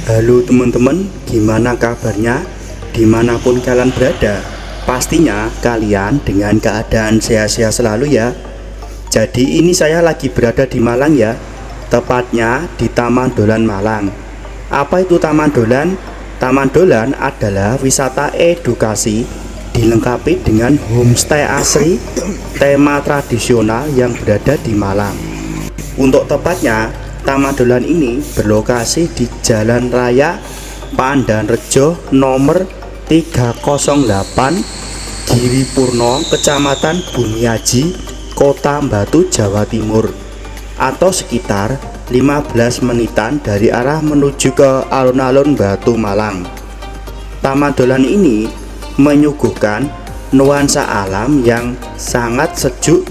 Halo teman-teman, gimana kabarnya? Dimanapun kalian berada, pastinya kalian dengan keadaan sehat-sehat selalu ya. Jadi ini saya lagi berada di Malang ya, tepatnya di Taman Dolan Malang. Apa itu Taman Dolan? Taman Dolan adalah wisata edukasi dilengkapi dengan homestay asri tema tradisional yang berada di Malang. Untuk tepatnya, Taman Dolan ini berlokasi di Jalan Raya Pandanrejo nomor 308 Giripurno, Kecamatan Bumiaji, Kota Batu, Jawa Timur, atau sekitar 15 menitan dari arah menuju ke alun-alun Batu Malang. Taman Dolan ini menyuguhkan nuansa alam yang sangat sejuk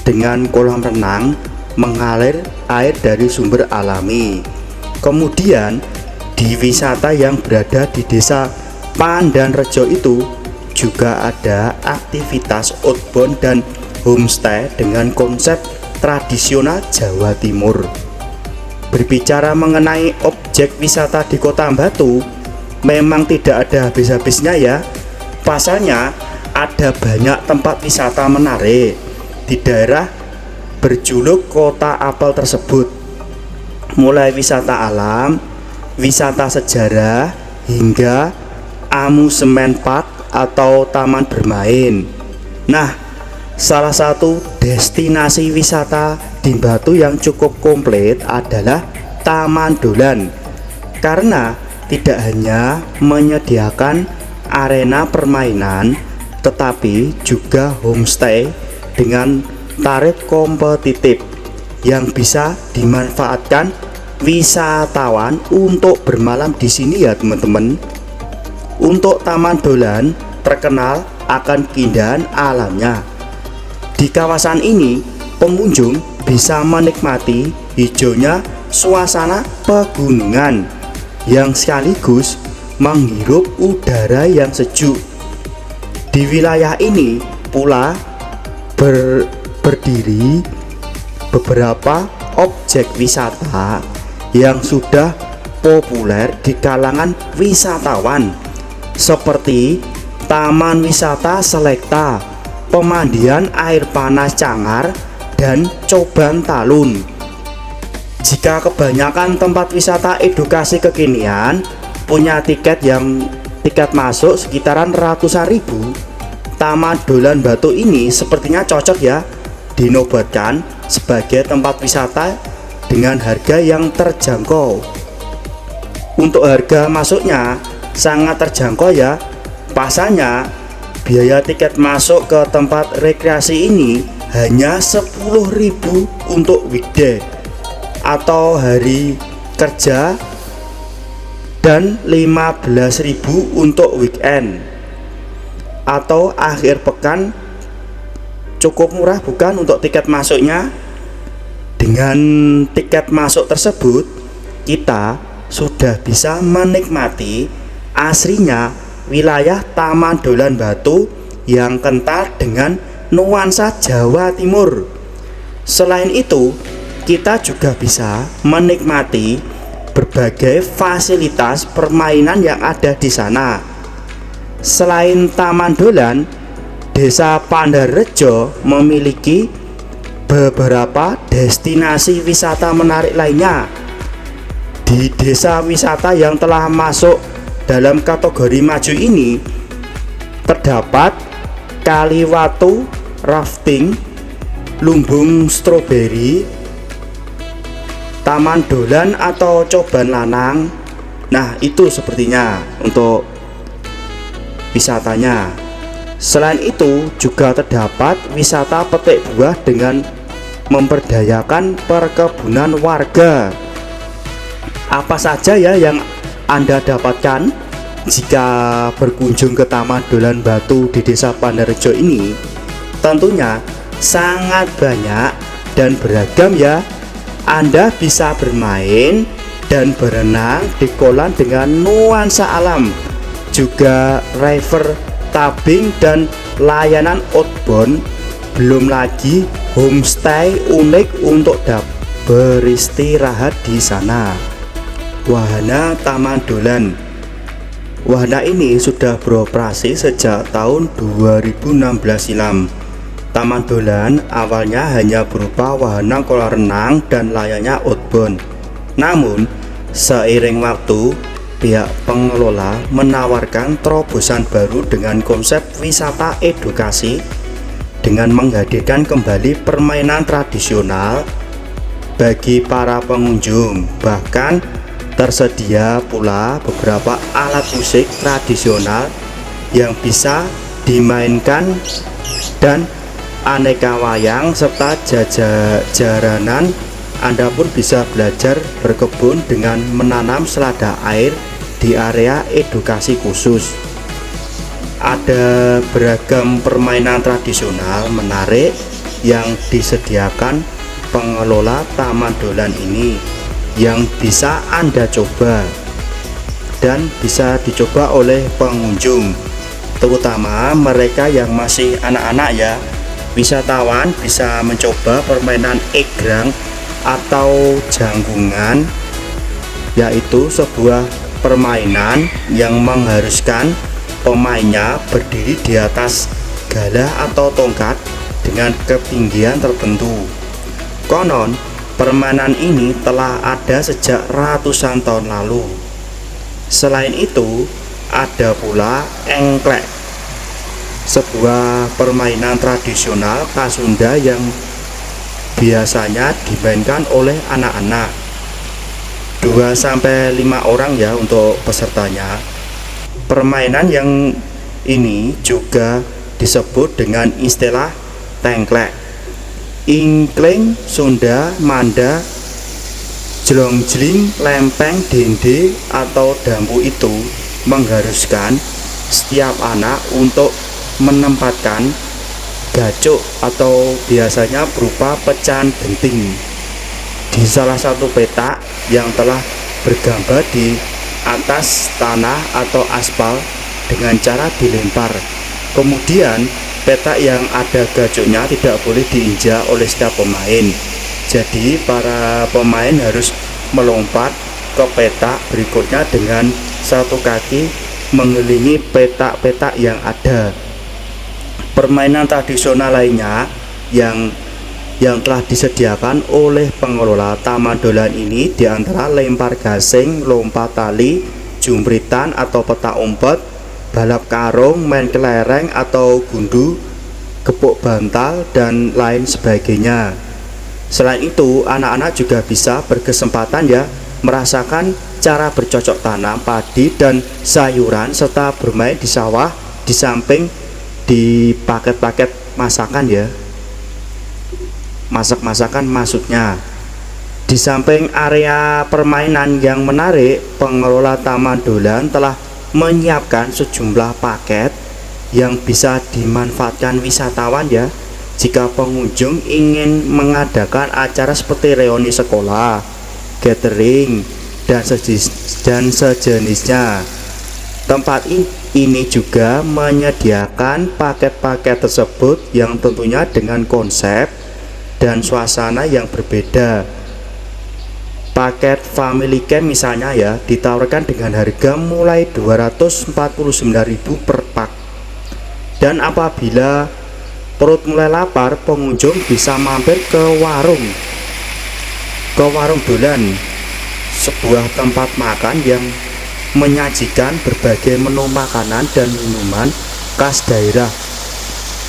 dengan kolam renang mengalir air dari sumber alami. Kemudian di wisata yang berada di desa Pandanrejo itu juga ada aktivitas outbound dan homestay dengan konsep tradisional Jawa Timur. Berbicara mengenai objek wisata di Kota Batu, memang tidak ada habis-habisnya ya. Pasalnya ada banyak tempat wisata menarik di daerah berjuluk Kota Apel tersebut, mulai wisata alam, wisata sejarah, hingga amusement park atau taman bermain. Nah, salah satu destinasi wisata di Batu yang cukup komplit adalah Taman Dolan, karena tidak hanya menyediakan arena permainan, tetapi juga homestay dengan tarif kompetitif yang bisa dimanfaatkan wisatawan untuk bermalam di sini ya teman-teman. Untuk Taman Dolan terkenal akan keindahan alamnya. Di kawasan ini pengunjung bisa menikmati hijaunya suasana pegunungan yang sekaligus menghirup udara yang sejuk. Di wilayah ini pula berdiri beberapa objek wisata yang sudah populer di kalangan wisatawan, seperti Taman Wisata Selekta, pemandian air panas Cangar, dan Coban Talun. Jika kebanyakan tempat wisata edukasi kekinian punya tiket masuk sekitaran ratusan ribu, Taman Dolan Batu ini sepertinya cocok ya dinobatkan sebagai tempat wisata dengan harga yang terjangkau. Untuk harga masuknya sangat terjangkau ya. Pasalnya biaya tiket masuk ke tempat rekreasi ini hanya 10.000 untuk weekday atau hari kerja dan 15.000 untuk weekend atau akhir pekan. Cukup murah bukan untuk tiket masuknya? Dengan tiket masuk tersebut, kita sudah bisa menikmati asrinya wilayah Taman Dolan Batu yang kental dengan nuansa Jawa Timur. Selain itu, kita juga bisa menikmati berbagai fasilitas permainan yang ada di sana. Selain Taman Dolan, Desa Pandanrejo memiliki beberapa destinasi wisata menarik lainnya. Di desa wisata yang telah masuk dalam kategori maju ini terdapat Kaliwatu Rafting, Lumbung Stroberi, Taman Dolan atau Coban Lanang. Nah, itu sepertinya untuk wisatanya. Selain itu juga terdapat wisata petik buah dengan memperdayakan perkebunan warga. Apa saja ya yang Anda dapatkan jika berkunjung ke Taman Dolan Batu di Desa Pandanrejo ini? Tentunya sangat banyak dan beragam ya. Anda bisa bermain dan berenang di kolam dengan nuansa alam, juga river tubing dan layanan outbound. Belum lagi homestay unik untuk beristirahat di sana. Wahana Taman Dolan. Wahana ini sudah beroperasi sejak tahun 2016 silam. Taman Dolan awalnya hanya berupa wahana kolam renang dan layaknya outbound. Namun, seiring waktu, pihak pengelola menawarkan terobosan baru dengan konsep wisata edukasi dengan menghadirkan kembali permainan tradisional bagi para pengunjung. Bahkan tersedia pula beberapa alat musik tradisional yang bisa dimainkan dan aneka wayang serta jaranan. Anda pun bisa belajar berkebun dengan menanam selada air di area edukasi khusus. Ada beragam permainan tradisional menarik yang disediakan pengelola Taman Dolan ini yang bisa Anda coba dan bisa dicoba oleh pengunjung, terutama mereka yang masih anak-anak ya. Wisatawan bisa mencoba permainan egrang atau janggungan, yaitu sebuah permainan yang mengharuskan pemainnya berdiri di atas galah atau tongkat dengan ketinggian tertentu. Konon, permainan ini telah ada sejak ratusan tahun lalu. Selain itu, ada pula engklek, sebuah permainan tradisional khas Sunda yang biasanya dimainkan oleh anak-anak 2-5 orang ya untuk pesertanya. Permainan yang ini juga disebut dengan istilah tengklek, ingkling Sunda, manda, jlongjling, lempeng, dende atau dampu. Itu mengharuskan setiap anak untuk menempatkan gacuk atau biasanya berupa pecahan genting di salah satu petak yang telah bergambar di atas tanah atau aspal dengan cara dilempar. Kemudian petak yang ada gacuknya tidak boleh diinjak oleh setiap pemain. Jadi para pemain harus melompat ke petak berikutnya dengan satu kaki mengelilingi petak-petak yang ada. Permainan tradisional lainnya yang telah disediakan oleh pengelola Taman Dolan ini diantara lempar gasing, lompat tali, jumpritan atau petak umpet, balap karung, main kelereng atau gundu, gepuk bantal, dan lain sebagainya. Selain itu, anak-anak juga bisa berkesempatan ya merasakan cara bercocok tanam padi dan sayuran serta bermain di sawah di samping di paket-paket masakan ya, masak-masakan maksudnya. Di samping area permainan yang menarik, pengelola Taman Dolan telah menyiapkan sejumlah paket yang bisa dimanfaatkan wisatawan ya jika pengunjung ingin mengadakan acara seperti reuni sekolah, gathering, dan sejenisnya. Tempat ini juga menyediakan paket-paket tersebut yang tentunya dengan konsep dan suasana yang berbeda. Paket family camp misalnya ya ditawarkan dengan harga mulai 249.000 per pak. Dan apabila perut mulai lapar, pengunjung bisa mampir ke warung Dolan, sebuah tempat makan yang menyajikan berbagai menu makanan dan minuman khas daerah.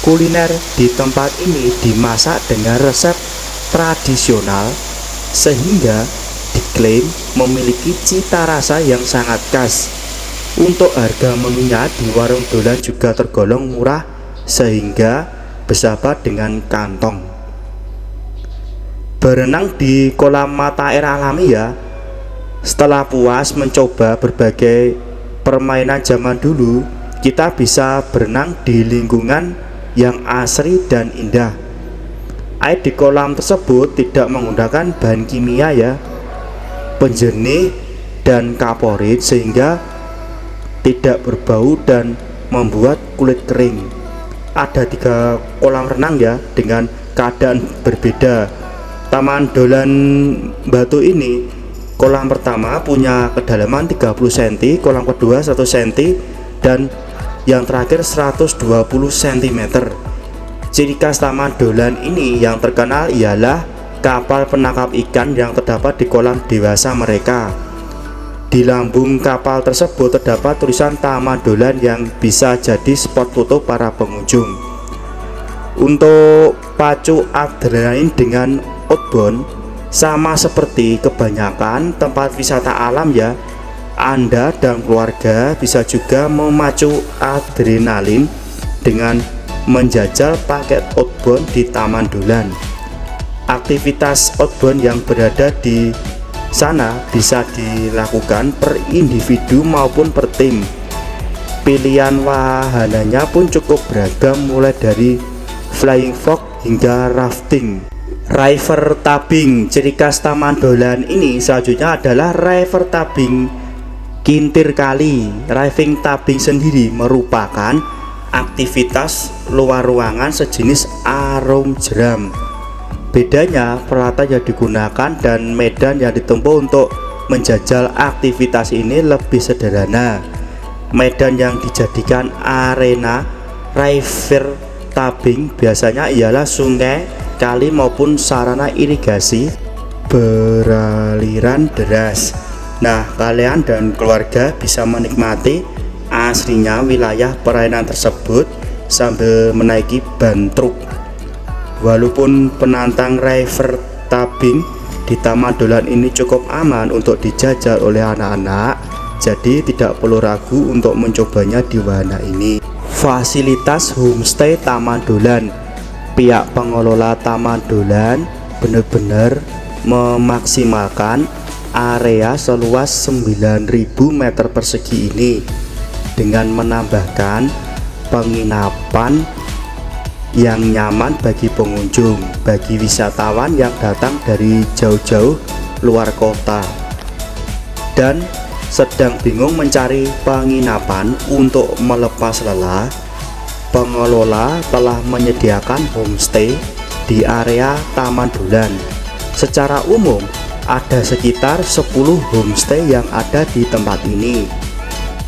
Kuliner di tempat ini dimasak dengan resep tradisional sehingga diklaim memiliki cita rasa yang sangat khas. Untuk harga menunya di warung Dolan juga tergolong murah sehingga bersahabat dengan kantong. Berenang di kolam mata air alami ya. Setelah puas mencoba berbagai permainan zaman dulu, kita bisa berenang di lingkungan yang asri dan indah. Air di kolam tersebut tidak menggunakan bahan kimia ya, penjernih dan kaporit sehingga tidak berbau dan membuat kulit kering. Ada 3 kolam renang ya dengan keadaan berbeda. Taman Dolan Batu ini Kolam pertama punya kedalaman 30 cm, kolam kedua 1 cm, dan yang terakhir 120 cm. Ciri khas Taman Dolan ini yang terkenal ialah kapal penangkap ikan yang terdapat di kolam dewasa mereka. Di lambung kapal tersebut terdapat tulisan Taman Dolan yang bisa jadi spot foto para pengunjung. Untuk pacu adrenalin dengan outbound, sama seperti kebanyakan tempat wisata alam ya, Anda dan keluarga bisa juga memacu adrenalin dengan menjajal paket outbound di Taman Dolan. Aktivitas outbound yang berada di sana bisa dilakukan per individu maupun per tim. Pilihan wahananya pun cukup beragam, mulai dari flying fox hingga rafting. River tubing, ciri khas Taman Dolan ini selanjutnya adalah river tubing kintir kali. River tubing sendiri merupakan aktivitas luar ruangan sejenis arum jeram. Bedanya peralatan yang digunakan dan medan yang ditempuh untuk menjajal aktivitas ini lebih sederhana. Medan yang dijadikan arena river tubing biasanya ialah sungai, kali maupun sarana irigasi beraliran deras. Nah, kalian dan keluarga bisa menikmati aslinya wilayah perairan tersebut sambil menaiki ban truk. Walaupun penantang river tubing di Taman Dolan ini cukup aman untuk dijajal oleh anak-anak, jadi tidak perlu ragu untuk mencobanya di wahana ini. Fasilitas homestay Taman Dolan. Pihak pengelola Taman Dolan benar-benar memaksimalkan area seluas 9.000 meter persegi ini dengan menambahkan penginapan yang nyaman bagi pengunjung, bagi wisatawan yang datang dari jauh-jauh luar kota dan sedang bingung mencari penginapan untuk melepas lelah. Pengelola telah menyediakan homestay di area Taman Dolan. Secara umum ada sekitar 10 homestay yang ada di tempat ini,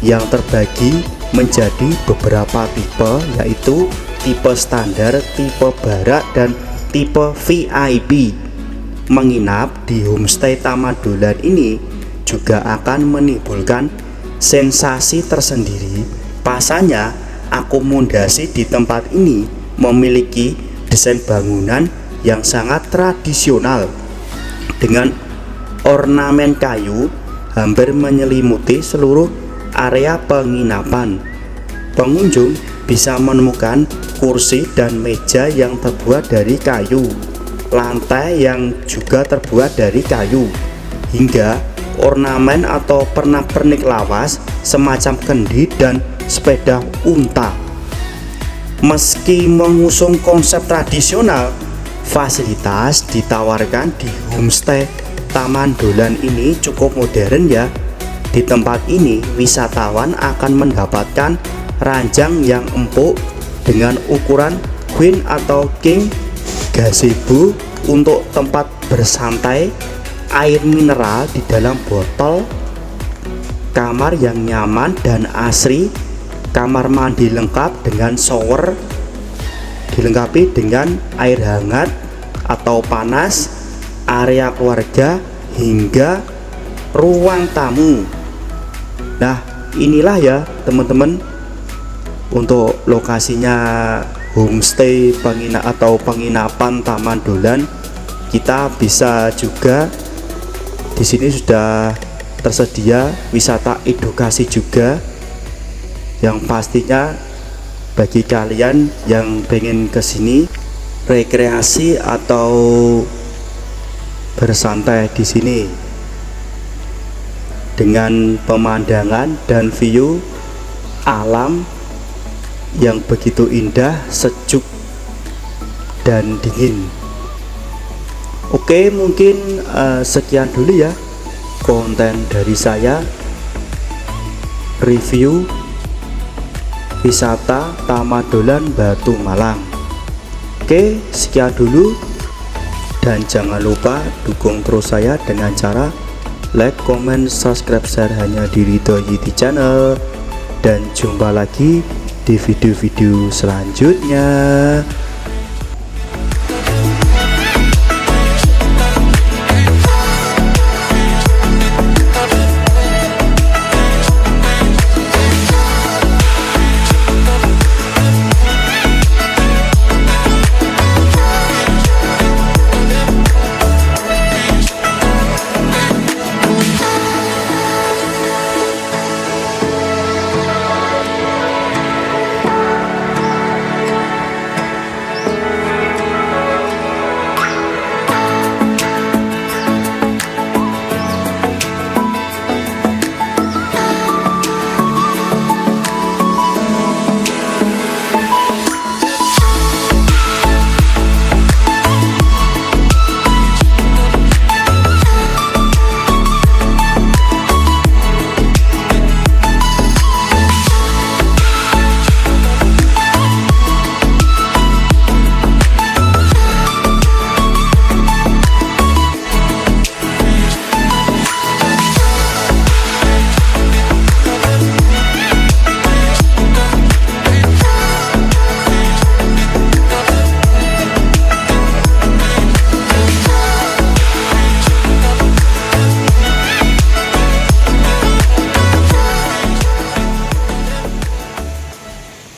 yang terbagi menjadi beberapa tipe, yaitu tipe standar, tipe barak, dan tipe VIP. Menginap di homestay Taman Dolan ini juga akan menimbulkan sensasi tersendiri. Pasalnya akomodasi di tempat ini memiliki desain bangunan yang sangat tradisional dengan ornamen kayu hampir menyelimuti seluruh area penginapan. Pengunjung bisa menemukan kursi dan meja yang terbuat dari kayu, lantai yang juga terbuat dari kayu, hingga ornamen atau pernak-pernik lawas semacam kendi dan sepeda unta. Meski mengusung konsep tradisional, fasilitas ditawarkan di homestay Taman Dolan ini cukup modern ya. Di tempat ini wisatawan akan mendapatkan ranjang yang empuk dengan ukuran queen atau king, gazebo untuk tempat bersantai, air mineral di dalam botol, kamar yang nyaman dan asri, kamar mandi lengkap dengan shower, dilengkapi dengan air hangat atau panas, area keluarga, hingga ruang tamu. Nah, inilah ya teman-teman untuk lokasinya homestay penginapan Taman Dolan. Kita bisa juga di sini sudah tersedia wisata edukasi juga, yang pastinya bagi kalian yang pengen kesini rekreasi atau bersantai di sini dengan pemandangan dan view alam yang begitu indah, sejuk dan dingin. Oke, mungkin sekian dulu ya konten dari saya, review wisata Taman Dolan Batu Malang. Oke, sekian dulu, dan jangan lupa dukung terus saya dengan cara like, comment, subscribe, share hanya di Ridho Yiti Channel. Dan jumpa lagi di video-video selanjutnya.